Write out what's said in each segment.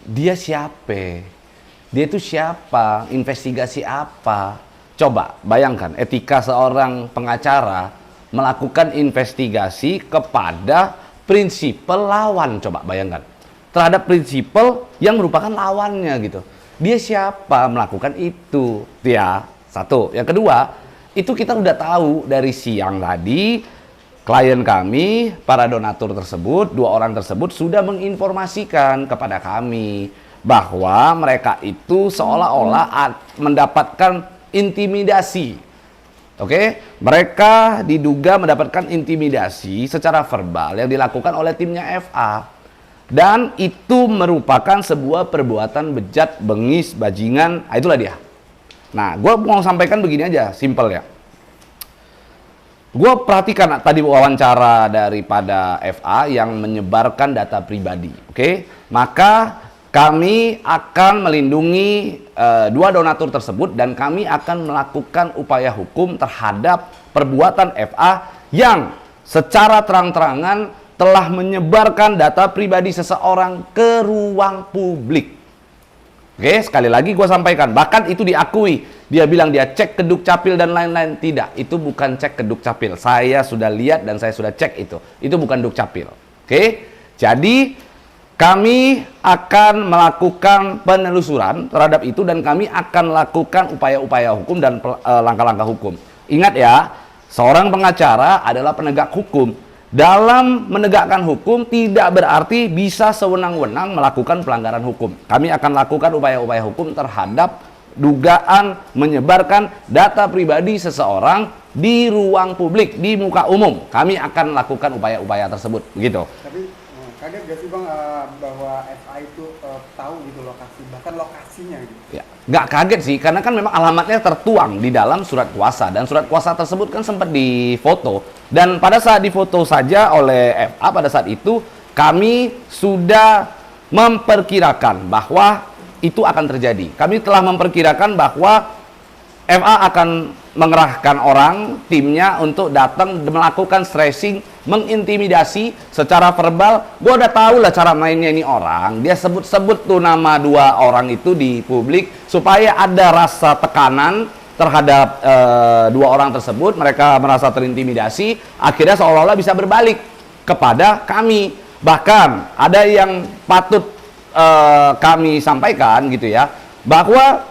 Dia siapa? Dia itu siapa? Investigasi apa? Coba bayangkan etika seorang pengacara melakukan investigasi kepada prinsipal lawan. Coba bayangkan. Terhadap prinsipal yang merupakan lawannya gitu. Dia siapa melakukan itu? Ya, satu. Yang kedua, itu kita udah tahu dari siang tadi, klien kami, para donatur tersebut, 2 orang tersebut sudah menginformasikan kepada kami bahwa mereka itu seolah-olah mendapatkan intimidasi. Oke, mereka diduga mendapatkan intimidasi secara verbal yang dilakukan oleh timnya FA. Dan itu merupakan sebuah perbuatan bejat, bengis, bajingan. Nah, itulah dia. Nah, gue mau sampaikan begini aja, simple ya. Gue perhatikan tadi wawancara daripada FA yang menyebarkan data pribadi, oke? Maka kami akan melindungi 2 donatur tersebut dan kami akan melakukan upaya hukum terhadap perbuatan FA yang secara terang-terangan telah menyebarkan data pribadi seseorang ke ruang publik. Oke, sekali lagi gue sampaikan, bahkan itu diakui. Dia bilang dia cek ke Dukcapil dan lain-lain. Tidak, itu bukan cek ke Dukcapil. Saya sudah lihat dan saya sudah cek itu. Itu bukan Dukcapil. Oke, jadi kami akan melakukan penelusuran terhadap itu dan kami akan lakukan upaya-upaya hukum dan langkah-langkah hukum. Ingat ya, seorang pengacara adalah penegak hukum. Dalam menegakkan hukum tidak berarti bisa sewenang-wenang melakukan pelanggaran hukum. Kami akan lakukan upaya-upaya hukum terhadap dugaan menyebarkan data pribadi seseorang di ruang publik, di muka umum. Kami akan lakukan upaya-upaya tersebut, begitu. Tapi kaget gak sih Bang bahwa FA itu tahu gitu lokasi, bahkan lokasinya gitu? Ya, nggak kaget sih, karena kan memang alamatnya tertuang di dalam surat kuasa. Dan surat kuasa tersebut kan sempat difoto. Dan pada saat difoto saja oleh FA, pada saat itu kami sudah memperkirakan bahwa itu akan terjadi. Kami telah memperkirakan bahwa FA akan mengerahkan orang, timnya untuk datang melakukan stressing, mengintimidasi secara verbal. Gue udah tahu lah cara mainnya ini orang. Dia sebut-sebut tuh nama 2 orang itu di publik supaya ada rasa tekanan terhadap 2 orang tersebut. Mereka merasa terintimidasi, akhirnya seolah-olah bisa berbalik kepada kami. Bahkan ada yang patut kami sampaikan gitu ya, bahwa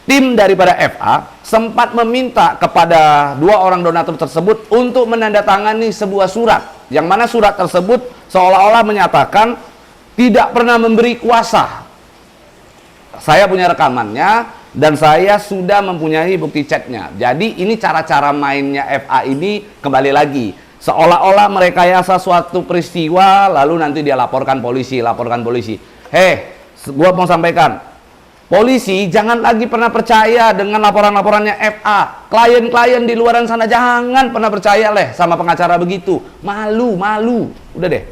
tim daripada FA sempat meminta kepada 2 orang donatur tersebut untuk menandatangani sebuah surat, yang mana surat tersebut seolah-olah menyatakan tidak pernah memberi kuasa. Saya punya rekamannya dan saya sudah mempunyai bukti chatnya. Jadi ini cara-cara mainnya FA ini kembali lagi, seolah-olah merekayasa suatu peristiwa lalu nanti dia laporkan polisi. Gua mau sampaikan, polisi jangan lagi pernah percaya dengan laporan-laporannya FA. Klien-klien di luaran sana jangan pernah percaya sama pengacara begitu. Malu. Udah deh.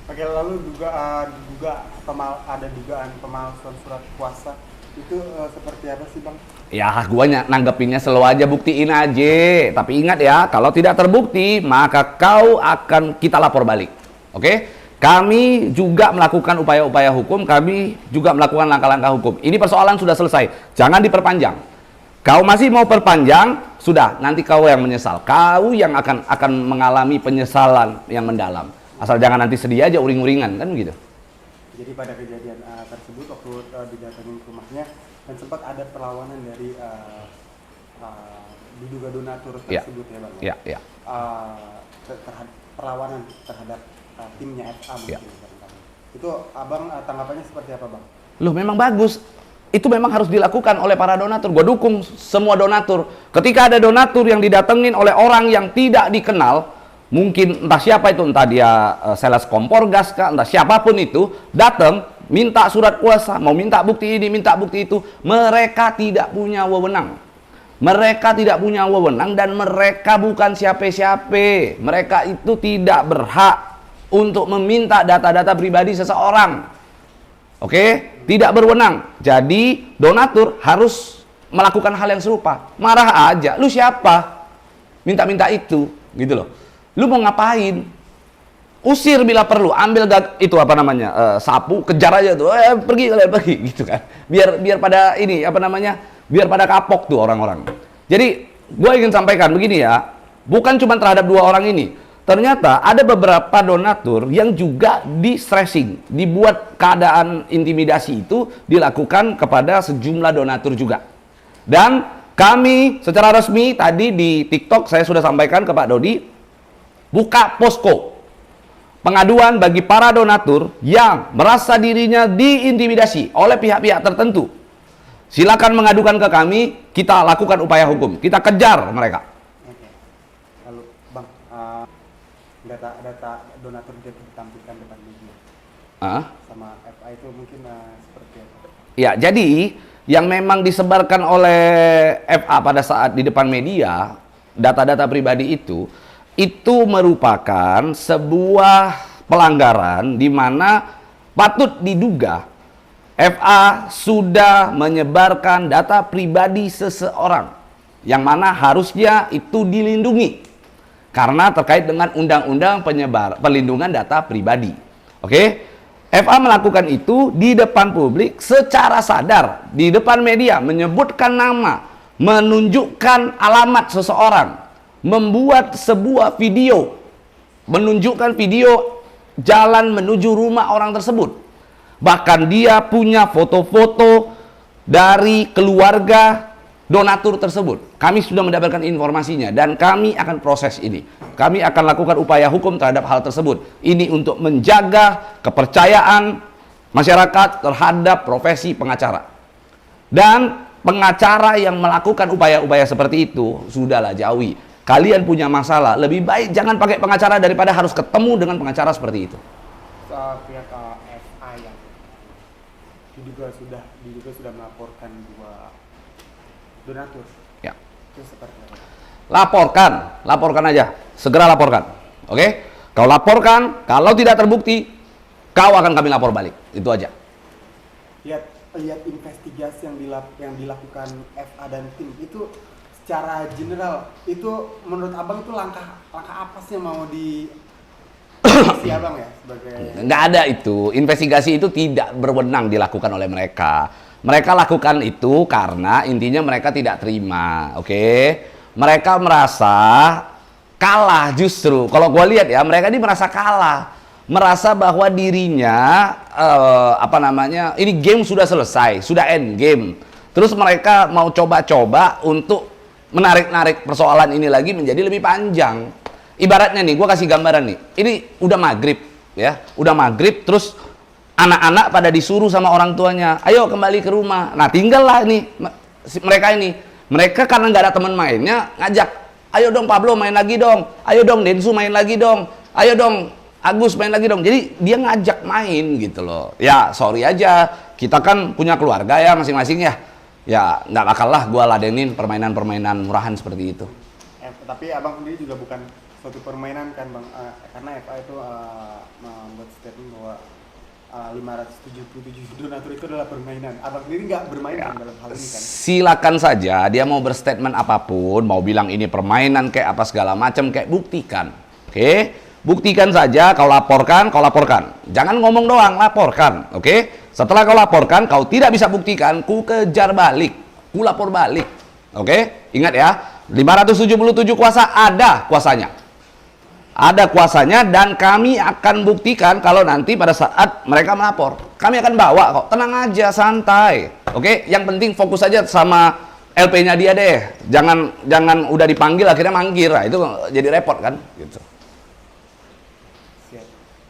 Oke, lalu ada dugaan pemalsuan surat kuasa. Itu seperti apa sih Bang? Ya, gua nanggepinnya selalu aja, buktiin aja. Tapi ingat ya, kalau tidak terbukti, maka kita lapor balik. Oke? Kami juga melakukan upaya-upaya hukum, kami juga melakukan langkah-langkah hukum. Ini persoalan sudah selesai, jangan diperpanjang. Kau masih mau perpanjang, sudah, nanti kau yang menyesal. Kau yang akan mengalami penyesalan yang mendalam. Asal jangan nanti sedih aja, uring-uringan, kan gitu. Jadi pada kejadian tersebut, waktu didatangin ke rumahnya, dan sempat ada perlawanan dari diduga donatur tersebut ya Bang? Iya. Perlawanan terhadap timnya FA mungkin. Itu Abang tanggapannya seperti apa Bang? Loh, memang bagus. Itu memang harus dilakukan oleh para donatur. Gue dukung semua donatur. Ketika ada donatur yang didatengin oleh orang yang tidak dikenal, mungkin entah siapa itu, entah dia sales kompor gas kah, entah siapapun itu, datang minta surat kuasa, mau minta bukti ini, minta bukti itu, mereka tidak punya wewenang. Mereka tidak punya wewenang dan mereka bukan siapa-siapa. Mereka itu tidak berhak untuk meminta data-data pribadi seseorang. Oke? Tidak berwenang. Jadi donatur harus melakukan hal yang serupa. Marah aja. Lu siapa? Minta-minta itu. Gitu loh. Lu mau ngapain? usir bila perlu, ambil itu apa namanya, sapu, kejar aja tuh, pergi kalian pergi gitu kan, biar pada ini apa namanya, biar pada kapok tuh orang-orang. Jadi gue ingin sampaikan begini ya, bukan cuma terhadap 2 orang ini, ternyata ada beberapa donatur yang juga di-stressing, dibuat keadaan intimidasi itu dilakukan kepada sejumlah donatur juga. Dan kami secara resmi tadi di TikTok saya sudah sampaikan ke Pak Dodi, buka posko pengaduan bagi para donatur yang merasa dirinya diintimidasi oleh pihak-pihak tertentu. Silakan mengadukan ke kami, kita lakukan upaya hukum, kita kejar mereka. Oke. Lalu Bang, data donatur yang ditampilkan depan media sama FA itu mungkin seperti apa? Ya, jadi yang memang disebarkan oleh FA pada saat di depan media, data-data pribadi itu merupakan sebuah pelanggaran di mana patut diduga FA sudah menyebarkan data pribadi seseorang yang mana harusnya itu dilindungi karena terkait dengan undang-undang perlindungan data pribadi. Oke? FA melakukan itu di depan publik secara sadar, di depan media, menyebutkan nama, menunjukkan alamat seseorang, membuat sebuah video, menunjukkan video jalan menuju rumah orang tersebut. Bahkan dia punya foto-foto dari keluarga donatur tersebut. Kami sudah mendapatkan informasinya dan kami akan proses ini. Kami akan lakukan upaya hukum terhadap hal tersebut. Ini untuk menjaga kepercayaan masyarakat terhadap profesi pengacara. Dan pengacara yang melakukan upaya-upaya seperti itu, sudahlah jauhi. Kalian punya masalah, lebih baik jangan pakai pengacara daripada harus ketemu dengan pengacara seperti itu. Pihak FA yang diduga sudah melaporkan 2 donatur. Ya. Itu seperti apa? Laporkan aja, segera laporkan. Oke? Kau laporkan, kalau tidak terbukti, kau akan kami lapor balik. Itu aja. Lihat investigasi yang dilakukan FA dan tim itu secara general itu menurut Abang itu langkah apa sih yang mau si Abang ya sebagai nggak ada itu, investigasi itu tidak berwenang dilakukan oleh mereka. Mereka lakukan itu karena intinya mereka tidak terima, oke? Mereka merasa kalah justru. Kalau gue lihat ya, mereka ini merasa kalah, merasa bahwa dirinya ini game sudah selesai, sudah end game. Terus mereka mau coba-coba untuk menarik-narik persoalan ini lagi menjadi lebih panjang. Ibaratnya nih, gue kasih gambaran nih. Ini udah maghrib, ya, udah maghrib. Terus anak-anak pada disuruh sama orang tuanya, ayo kembali ke rumah. Nah, tinggallah nih mereka ini. Mereka karena nggak ada teman mainnya, ngajak, ayo dong Pablo main lagi dong, ayo dong Densu main lagi dong, ayo dong Agus main lagi dong. Jadi dia ngajak main gitu loh. Ya sorry aja, kita kan punya keluarga ya masing-masing ya. Ya nggak bakal lah gue ladenin permainan-permainan murahan seperti itu. Tapi Abang sendiri juga bukan suatu permainan kan Bang, karena FA itu membuat statement bahwa 577 donatur itu adalah permainan. Abang sendiri nggak bermain kan dalam hal ini kan? Silakan saja dia mau berstatement apapun, mau bilang ini permainan kayak apa segala macam, kayak buktikan. Oke? Buktikan saja, kau laporkan. Jangan ngomong doang, laporkan. Oke? Setelah kau laporkan, kau tidak bisa buktikan, ku kejar balik, ku lapor balik. Oke? Ingat ya, 577 kuasa ada kuasanya. Ada kuasanya dan kami akan buktikan kalau nanti pada saat mereka melapor. Kami akan bawa kok, tenang aja, santai. Oke? Yang penting fokus aja sama LP-nya dia deh. Jangan udah dipanggil akhirnya manggil. Nah, itu jadi repot kan? Gitu.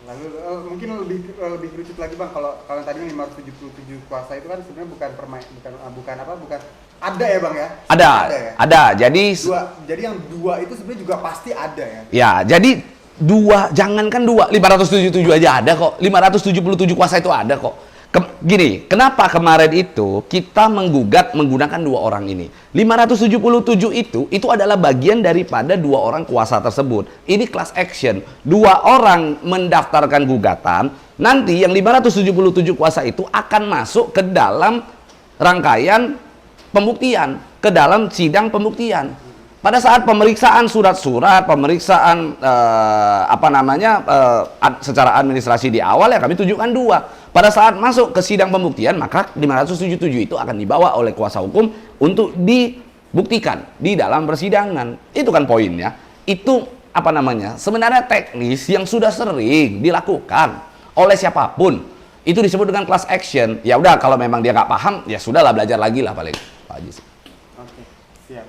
Lalu mungkin lebih kerucut lagi Bang, kalau tadi 577 kuasa itu kan sebenarnya bukan ada ya Bang ya? Ada. Jadi yang 2 itu sebenarnya juga pasti ada ya. Ya, jadi 2, jangankan 2, 577 aja ada kok. 577 kuasa itu ada kok. Gini, kenapa kemarin itu kita menggugat menggunakan 2 orang ini? 577 itu adalah bagian daripada 2 orang kuasa tersebut. Ini class action. 2 orang mendaftarkan gugatan, nanti yang 577 kuasa itu akan masuk ke dalam rangkaian pembuktian, ke dalam sidang pembuktian. pada saat pemeriksaan surat-surat, pemeriksaan secara administrasi di awal ya kami tunjukkan 2. Pada saat masuk ke sidang pembuktian maka 577 itu akan dibawa oleh kuasa hukum untuk dibuktikan di dalam persidangan. Itu kan poinnya. Itu sebenarnya teknis yang sudah sering dilakukan oleh siapapun. Itu disebut dengan class action. Ya udah kalau memang dia nggak paham ya sudahlah belajar lagi lah paling. Pak Haji. Oke, siap.